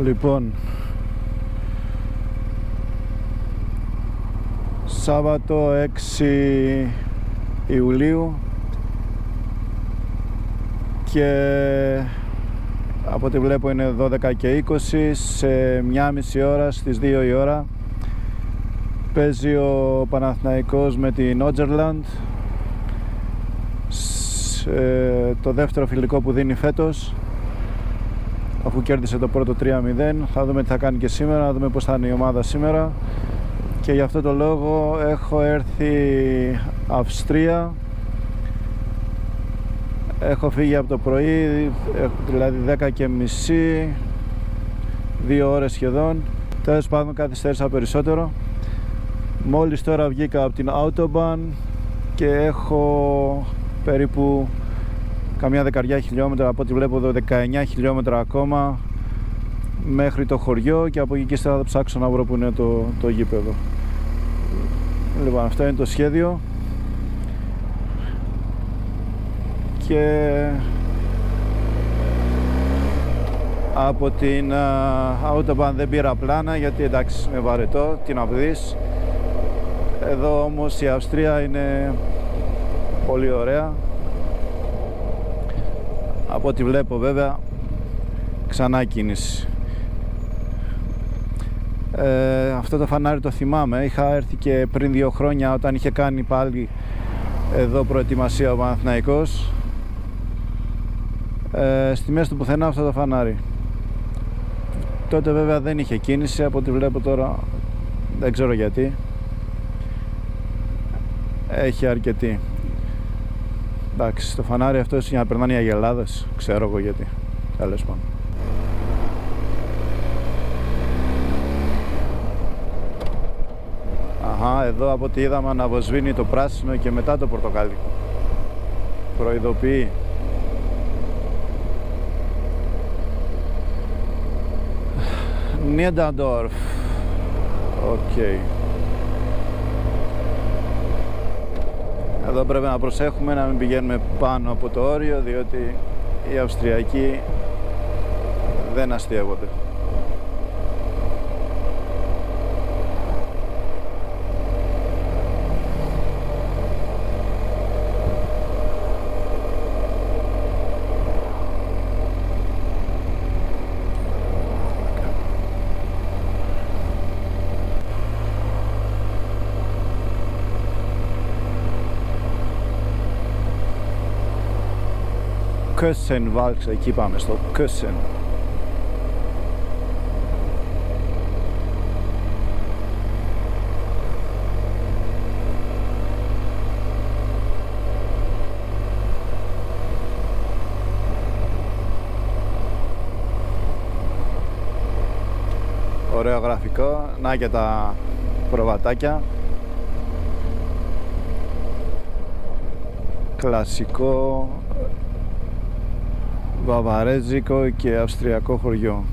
Λοιπόν, Σάββατο 6 Ιουλίου και από ό,τι βλέπω είναι 12 και 20. Σε 1,5 ώρα στις 2 η ώρα παίζει ο Παναθηναϊκός με την Ότζερλαντ, το δεύτερο φιλικό που δίνει φέτος, αφού κέρδισε το πρώτο 3-0. Θα δούμε τι θα κάνει και σήμερα, θα δούμε πώς θα είναι η ομάδα σήμερα, και γι' αυτό το λόγο έχω έρθει Αυστρία. Έχω φύγει από το πρωί, δηλαδή 10:30, 2 ώρες σχεδόν. Τέλος πάντων καθυστέρησα περισσότερο. Μόλις τώρα βγήκα από την Autobahn και έχω περίπου καμιά 10 χιλιόμετρα, από ό,τι βλέπω εδώ 19 χιλιόμετρα ακόμα μέχρι το χωριό, και από εκεί και ύστερα θα ψάξω να βρω που είναι το γήπεδο. Λοιπόν, αυτό είναι το σχέδιο και από την Autobahn δεν πήρα πλάνα, γιατί εντάξει είναι βαρετό, τι να δεις. Εδώ όμως η Αυστρία είναι πολύ ωραία. Από ό,τι βλέπω βέβαια ξανά κίνηση. Αυτό το φανάρι το θυμάμαι, είχα έρθει και πριν 2 χρόνια όταν είχε κάνει πάλι εδώ προετοιμασία ο Παναθηναϊκός. Στη μέση του πουθενά αυτό το φανάρι. Τότε βέβαια δεν είχε κίνηση, από ό,τι βλέπω τώρα δεν ξέρω γιατί. Έχει αρκετή. Εντάξει, το φανάρι αυτό είναι για να περνάνε οι αγελάδες, ξέρω εγώ γιατί. Τέλος πάντων. Αχα, εδώ από ό,τι είδαμε αναβοσβήνει το πράσινο και μετά το πορτοκάλι. Προειδοποιεί. Niederdorf. Οκ. Εδώ πρέπει να προσέχουμε να μην πηγαίνουμε πάνω από το όριο, διότι οι Αυστριακοί δεν αστείευονται. Kössen, εκεί πάμε στο Kössen. Ωραίο γραφικό, να και τα προβατάκια. Κλασικό βαβαρέζικο και αυστριακό χωριό.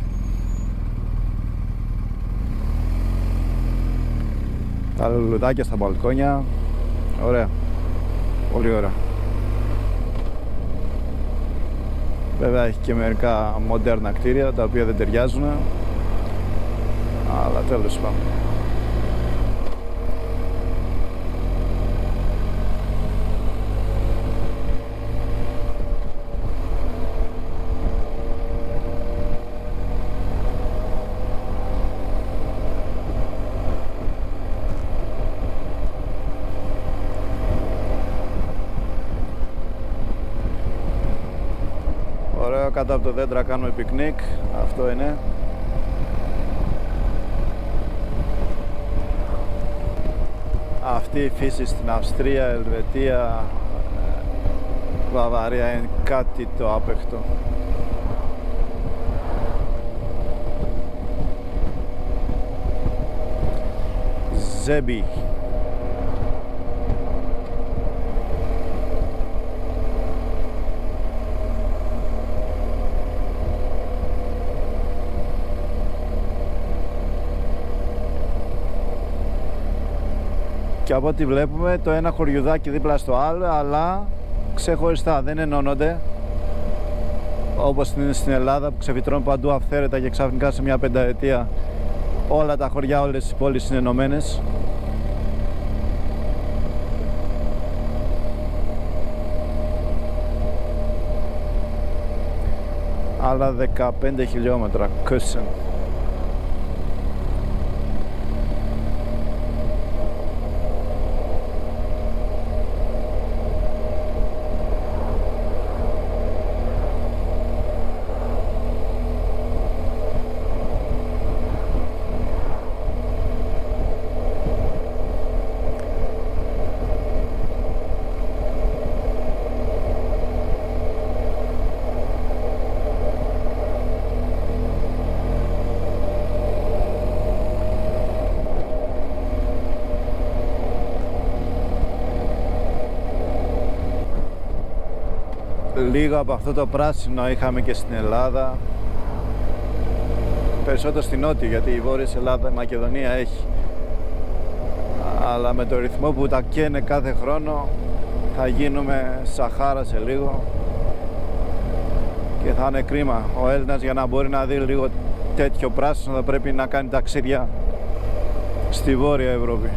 Τα λουλουδάκια στα μπαλκόνια. Ωραία. Πολύ ωραία. Βέβαια έχει και μερικά μοντέρνα κτίρια τα οποία δεν ταιριάζουν, αλλά τέλος πάντων. Κάτω από το δέντρα κάνουμε πικνίκ, αυτό είναι. Αυτή η φύση στην Αυστρία, Ελβετία, Βαβαρία είναι κάτι το άπεχτο. Ζέμπι. Και από ό,τι βλέπουμε το ένα χωριουδάκι δίπλα στο άλλο, αλλά ξεχωριστά, δεν ενώνονται. όπως είναι στην Ελλάδα που ξεφυτρώνουν παντού αυθαίρετα και ξαφνικά σε μια πενταετία όλα τα χωριά, όλες οι πόλεις είναι ενωμένες. Άλλα 15 χιλιόμετρα Kösen. Λίγο από αυτό το πράσινο είχαμε και στην Ελλάδα, περισσότερο στην Νότια, γιατί η Βόρεια Ελλάδα, η Μακεδονία έχει, αλλά με το ρυθμό που τα καίνε κάθε χρόνο θα γίνουμε Σαχάρα σε λίγο και θα είναι κρίμα. Ο Έλληνας για να μπορεί να δει λίγο τέτοιο πράσινο θα πρέπει να κάνει ταξίδια στη Βόρεια Ευρώπη.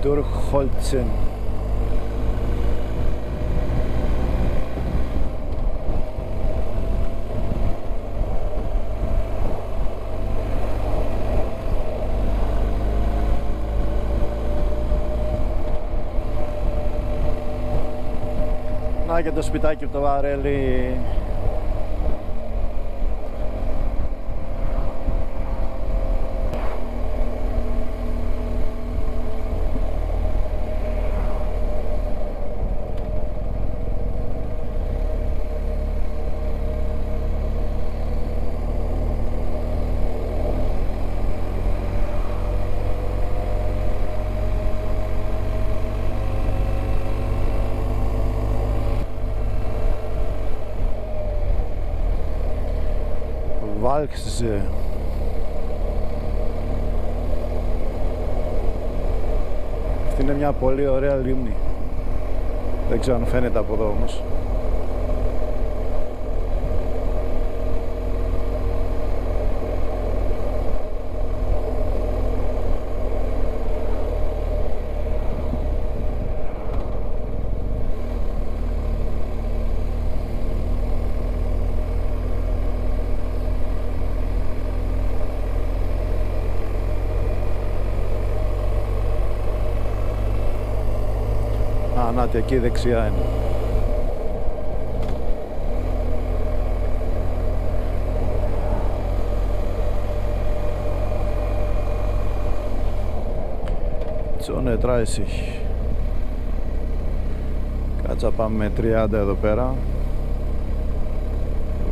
Durchholzen. Να και το σπιτάκι από το βαρέλι. Βάλξε. Αυτή είναι μια πολύ ωραία λίμνη. Δεν ξέρω αν φαίνεται από εδώ όμως. Να, εκεί δεξιά είναι. Zone 30. Κάτσα πάμε με 30 εδώ πέρα.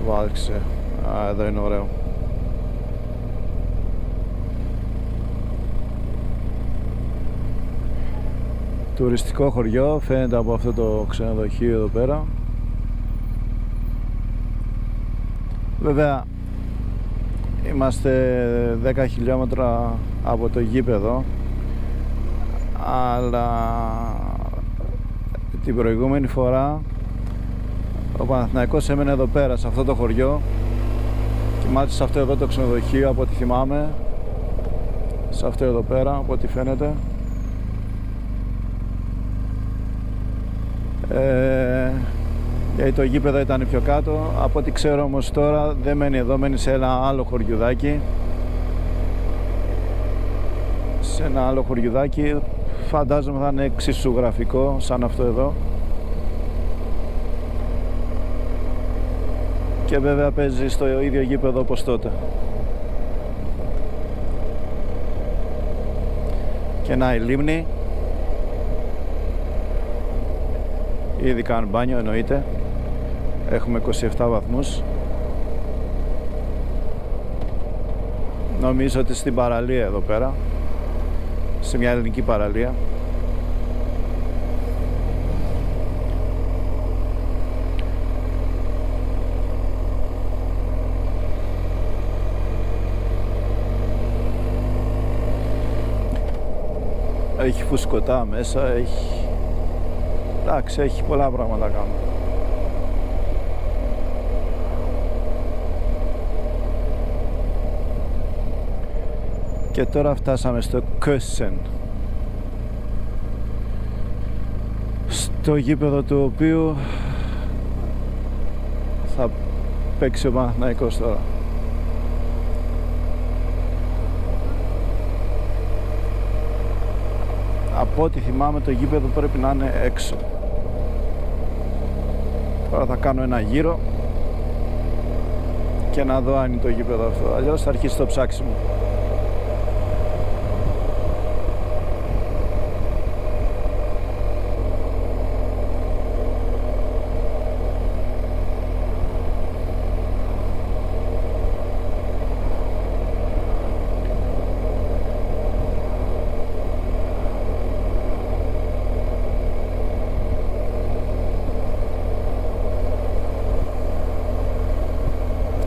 Βάλξε. Α, εδώ είναι ωραίο. Τουριστικό χωριό, φαίνεται από αυτό το ξενοδοχείο εδώ πέρα. Βέβαια είμαστε 10 χιλιόμετρα από το γήπεδο, αλλά την προηγούμενη φορά ο Παναθηναϊκός έμενε εδώ πέρα σε αυτό το χωριό και μάλιστα σε αυτό εδώ το ξενοδοχείο, από ό,τι θυμάμαι, σε αυτό εδώ πέρα, από ό,τι φαίνεται. Γιατί το γήπεδο ήταν πιο κάτω. Από ό,τι ξέρω όμως τώρα δεν μένει εδώ, μένει σε ένα άλλο χωριουδάκι. Σε ένα άλλο χωριουδάκι, φαντάζομαι θα είναι εξίσου γραφικό σαν αυτό εδώ. Και βέβαια παίζει στο ίδιο γήπεδο όπως τότε. Και να η λίμνη. Ήδη κάνουν μπάνιο, εννοείται. Έχουμε 27 βαθμούς. Νομίζω ότι στην παραλία εδώ πέρα, σε μια ελληνική παραλία. Έχει φουσκωτά μέσα, έχει... Εντάξει, έχει πολλά πράγματα κάνω. Και τώρα φτάσαμε στο Kösen, στο γήπεδο του οποίου θα παίξει ο Παναθηναϊκός τώρα. Από ό,τι θυμάμαι το γήπεδο πρέπει να είναι έξω. Τώρα θα κάνω ένα γύρο και να δω αν είναι το γήπεδο αυτό, αλλιώς θα αρχίσει το ψάξιμο.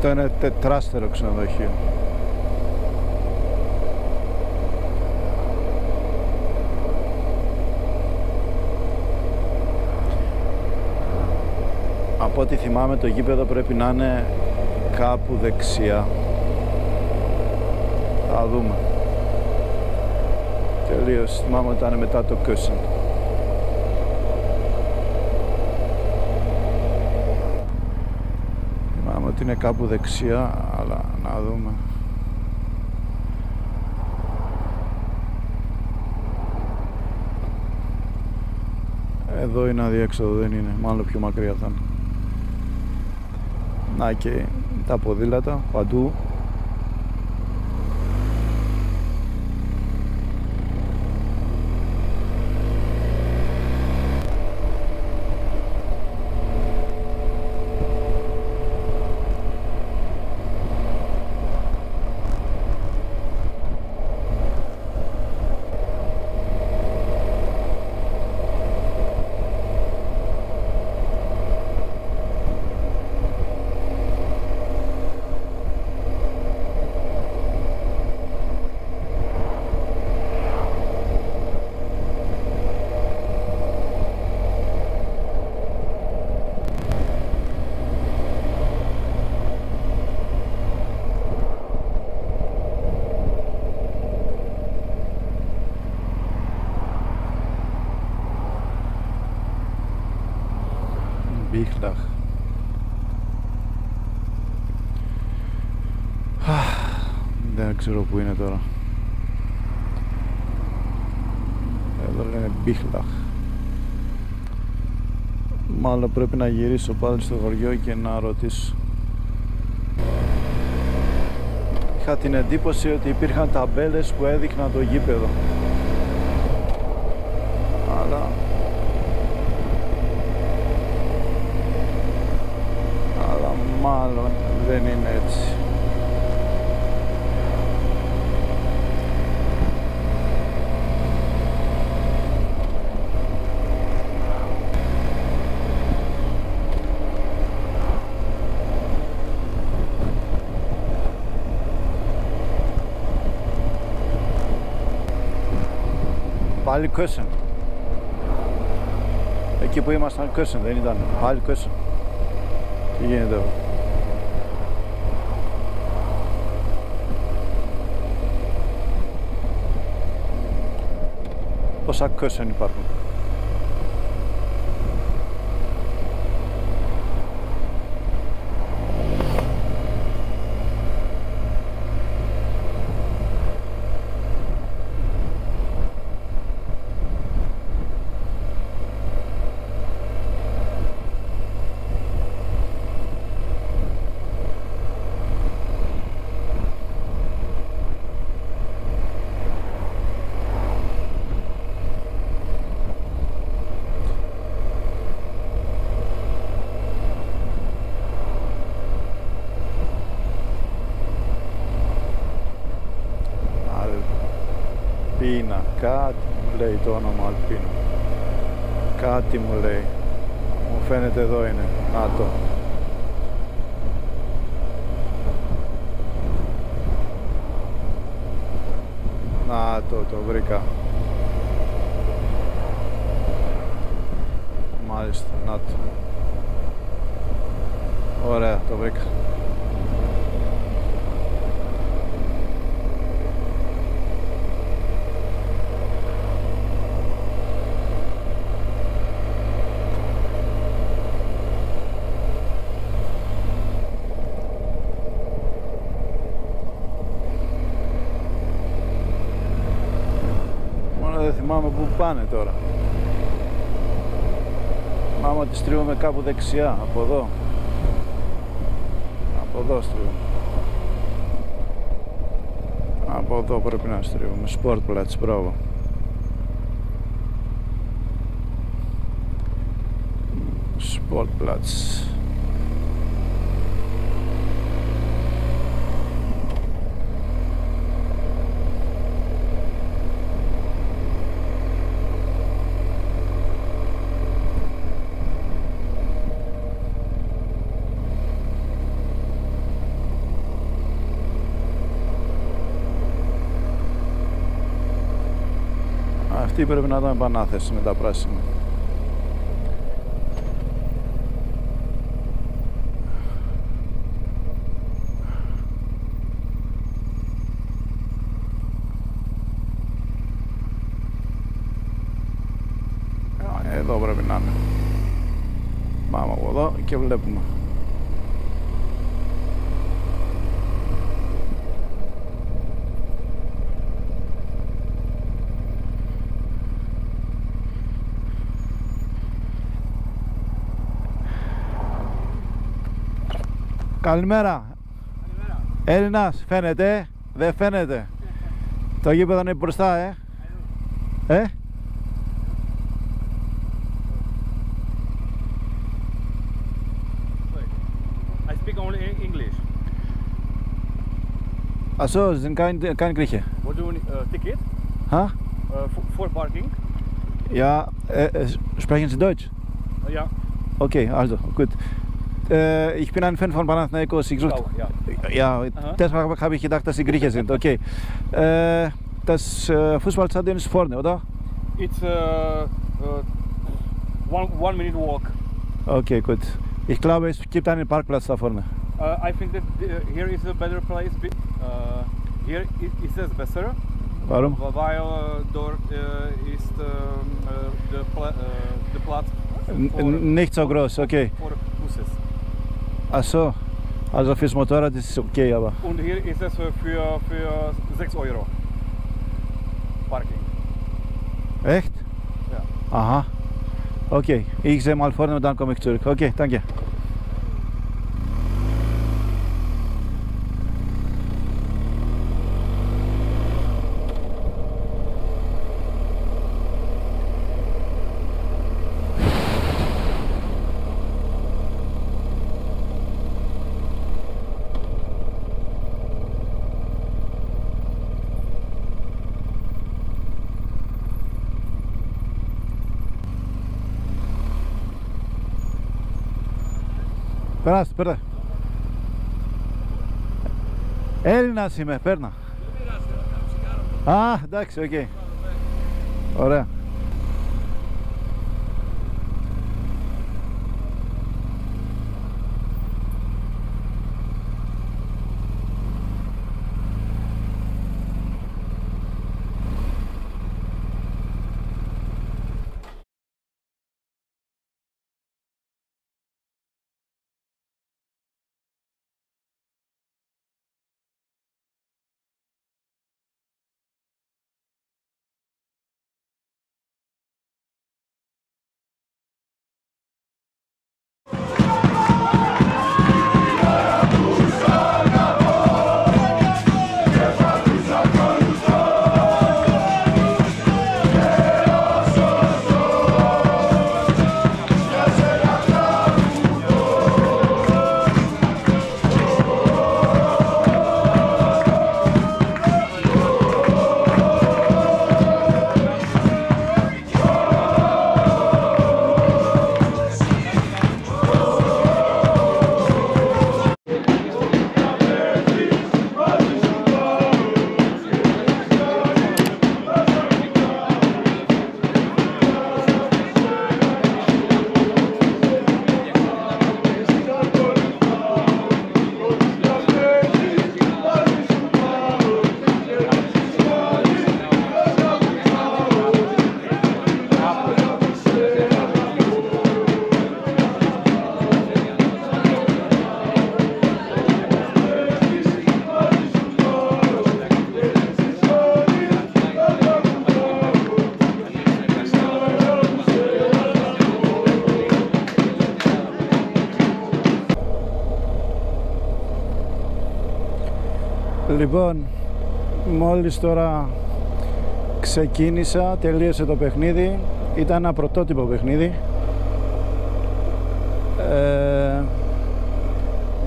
Αυτό είναι τετράστερο ξενοδοχείο. Από ό,τι θυμάμαι το γήπεδο πρέπει να είναι κάπου δεξιά. Θα δούμε. Τελείως, θυμάμαι ότι ήταν μετά το Kösen. Ότι είναι κάπου δεξιά, αλλά να δούμε. Εδώ είναι αδιέξοδο, δεν είναι, μάλλον πιο μακριά θα είναι. Να και τα ποδήλατα παντού. Μπίχλαχ. Δεν ξέρω που είναι τώρα. Εδώ λένε Μπίχλαχ. Μάλλον πρέπει να γυρίσω πάλι στο χωριό και να ρωτήσω. Είχα την εντύπωση ότι υπήρχαν ταμπέλες που έδειχναν το γήπεδο. Αλλά μάλλον δεν είναι έτσι. Πάλι Kösen. Εκεί που ήμασταν Kösen δεν ήταν. Πάλι Kösen. Τι γίνεται εδώ. Πόσα Kösen υπάρχουν. Αλπίνα. Κάτι μου λέει το όνομα Αλπίνα. Κάτι μου λέει. Μου φαίνεται εδώ είναι. Να το. Να το βρήκα. Μάλιστα, να το. Ωραία, το βρήκα. Μόνο δεν θυμάμαι πού πάνε τώρα. Άμα τη στρίβουμε κάπου δεξιά, από εδώ. Από εδώ στρίβουμε. Από εδώ πρέπει να στρίβουμε. Sportplatz, μπράβο. Sportplatz. Αυτή πρέπει να ήταν επανάθεση με τα πράσινα. Εδώ πρέπει να είναι. Πάμε από εδώ και βλέπουμε. Καλημέρα. Καλημέρα. Έλληνας, φαίνεται, δεν φαίνεται. Το γήπεδο είναι μπροστά, I speak only English. Ach so, Sie sind kein Grieche. What do you need? Ticket? Ha? For parking? Ja, sprechen Sie Deutsch? Ja. Okay, also, gut. Ich bin ein Fan von Panathinaikos. Ich auch, ja. Ja, deshalb habe ich gedacht, dass Sie Grieche sind. Okay. Das Fußballstadion ist vorne, oder? It's one minute walk. Okay, gut. Ich glaube, es gibt einen Parkplatz da vorne. I think that here is a better place. Here is es besser. Warum? Weil dort ist the Platz Nicht so groß, okay. for Buses. Ach so. Also fürs Motorrad ist es okay, aber. Und hier ist es für 6 Euro Parking. Echt? Ja. Aha. Okay, ich sehe mal vorne und dann komme ich zurück. Okay, danke. Περάστε, πέρα. Έλληνας είμαι, παίρνα. Α, εντάξει, οκ. Ωραία. Λοιπόν, μόλις τώρα ξεκίνησα, τελείωσε το παιχνίδι. Ήταν ένα πρωτότυπο παιχνίδι.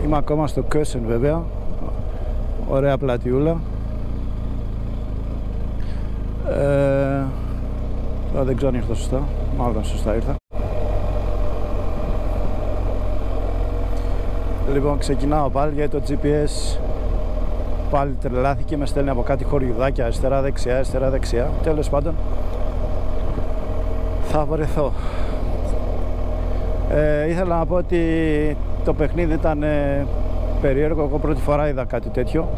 Είμαι ακόμα στο Kösen βέβαια. Ωραία πλατιούλα. Τώρα δεν ξέρω αν ήρθα σωστά. Μάλλον σωστά ήρθα. Λοιπόν, ξεκινάω πάλι γιατί το GPS πάλι τρελάθηκε. Με στέλνει από κάτι χωριουδάκια αριστερά δεξιά, αριστερά δεξιά. Τέλος πάντων, θα βρεθώ. Ήθελα να πω ότι το παιχνίδι ήταν περίεργο. Εγώ πρώτη φορά είδα κάτι τέτοιο.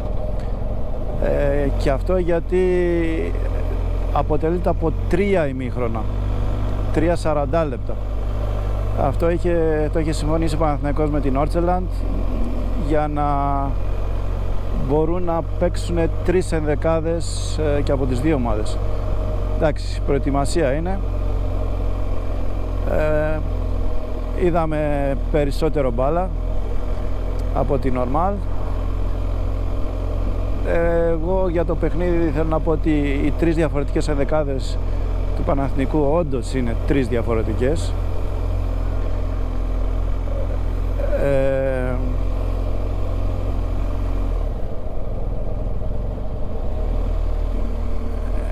Και αυτό γιατί αποτελείται από 3 ημίχρονα, 3 40 λεπτά. Αυτό το είχε συμφωνήσει ο Παναθηναϊκός με την Nordsjælland για να μπορούν να παίξουν 3 ενδεκάδες και από τις 2 ομάδες. Εντάξει, προετοιμασία είναι. Είδαμε περισσότερο μπάλα από την normal. Εγώ για το παιχνίδι θέλω να πω ότι οι 3 διαφορετικές ενδεκάδες του Παναθηνικού όντως είναι 3 διαφορετικές.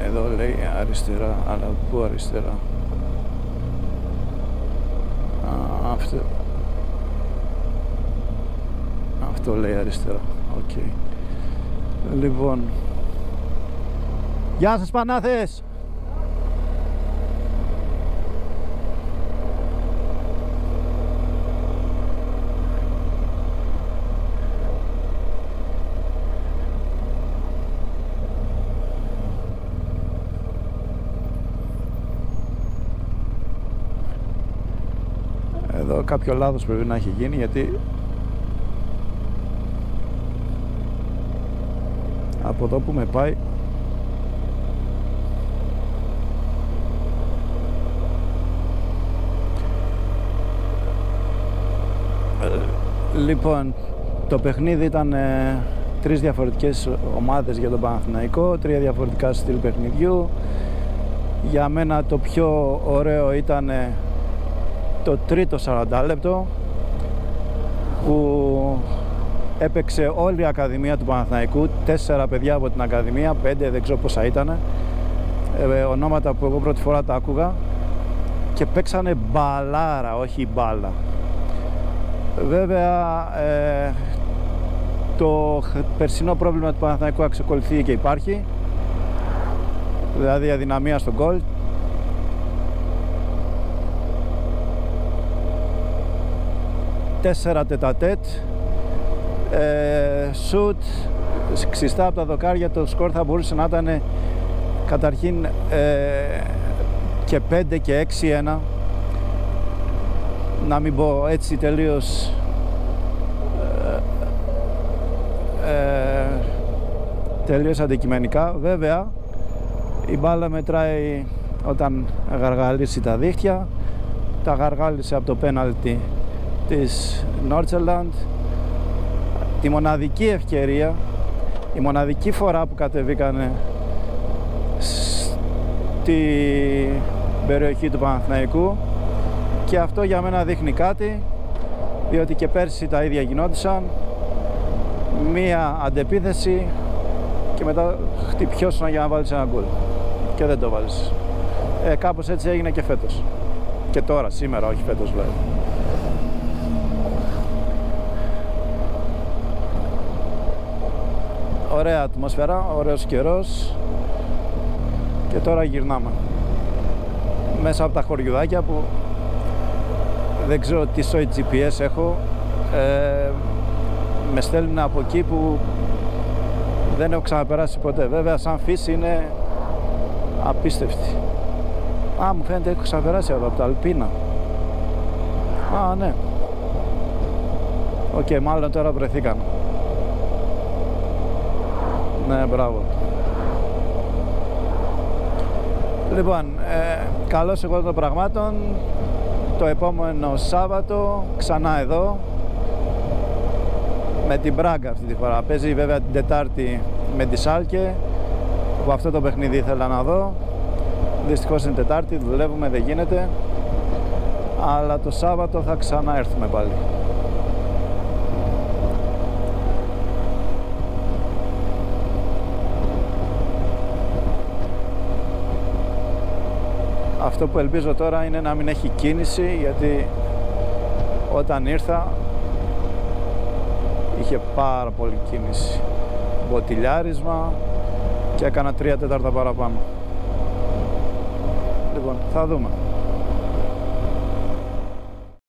Εδώ λέει αριστερά, αλλά πού αριστερά? Αυτό λέει αριστερά. Okay. Λοιπόν, γεια σας Πανάθες! Εδώ κάποιο λάθος πρέπει να έχει γίνει, γιατί από εδώ που με πάει λοιπόν, το παιχνίδι ήταν 3 διαφορετικές ομάδες για τον Παναθηναϊκό, 3 διαφορετικά στυλ παιχνιδιού. Για μένα το πιο ωραίο ήταν το τρίτο 40 λεπτό που έπαιξε όλη η Ακαδημία του Παναθηναϊκού, 4 παιδιά από την Ακαδημία, 5 δεν ξέρω πόσα ήταν, ονόματα που εγώ πρώτη φορά τα άκουγα, και παίξανε μπαλάρα, όχι μπάλα. Βέβαια το περσινό πρόβλημα του Παναθηναϊκού εξακολουθεί και υπάρχει, δηλαδή αδυναμία στο γκολ. Τέσσερα τετατέτ, σουτ, ξιστά από τα δοκάρια. Το σκορ θα μπορούσε να ήταν καταρχήν και 5 και 6-1, να μην πω έτσι τελείως τελείως αντικειμενικά. Βέβαια η μπάλα μετράει όταν γαργαλίσει τα δίχτυα. Τα γαργάλισε από το πέναλτι της Nordsjælland. Τη μοναδική ευκαιρία, η μοναδική φορά που κατεβήκανε στη περιοχή του Παναθηναϊκού, και αυτό για μένα δείχνει κάτι, διότι και πέρσι τα ίδια γινόντουσαν. Μία αντεπίθεση και μετά χτυπιώσουν για να βάλεις ένα γκολ και δεν το βάλεις. Κάπως έτσι έγινε και φέτος, και τώρα, σήμερα, όχι φέτος δηλαδή. Ωραία ατμόσφαιρα, ωραίος καιρός, και τώρα γυρνάμε μέσα από τα χωριουδάκια που δεν ξέρω τι σοϊ GPS έχω. Με στέλνουν από εκεί που δεν έχω ξαναπεράσει ποτέ. Βέβαια σαν φύση είναι απίστευτη. Μου φαίνεται έχω ξαναπεράσει εδώ από τα Αλπίνα. Ναι. Οκ, μάλλον τώρα βρεθήκαμε. Ναι, μπράβο. Λοιπόν, καλώς εγώ των πραγμάτων. Το επόμενο Σάββατο ξανά εδώ με την Μπράγκα αυτή τη φορά. Παίζει βέβαια την Τετάρτη με τη Σάλκε, που αυτό το παιχνίδι ήθελα να δω. Δυστυχώς είναι Τετάρτη, δουλεύουμε, δεν γίνεται, αλλά το Σάββατο θα ξαναέρθουμε πάλι. Αυτό που ελπίζω τώρα είναι να μην έχει κίνηση, γιατί όταν ήρθα είχε πάρα πολύ κίνηση, μποτιλιάρισμα, και έκανα 3/4 παραπάνω. Λοιπόν, θα δούμε.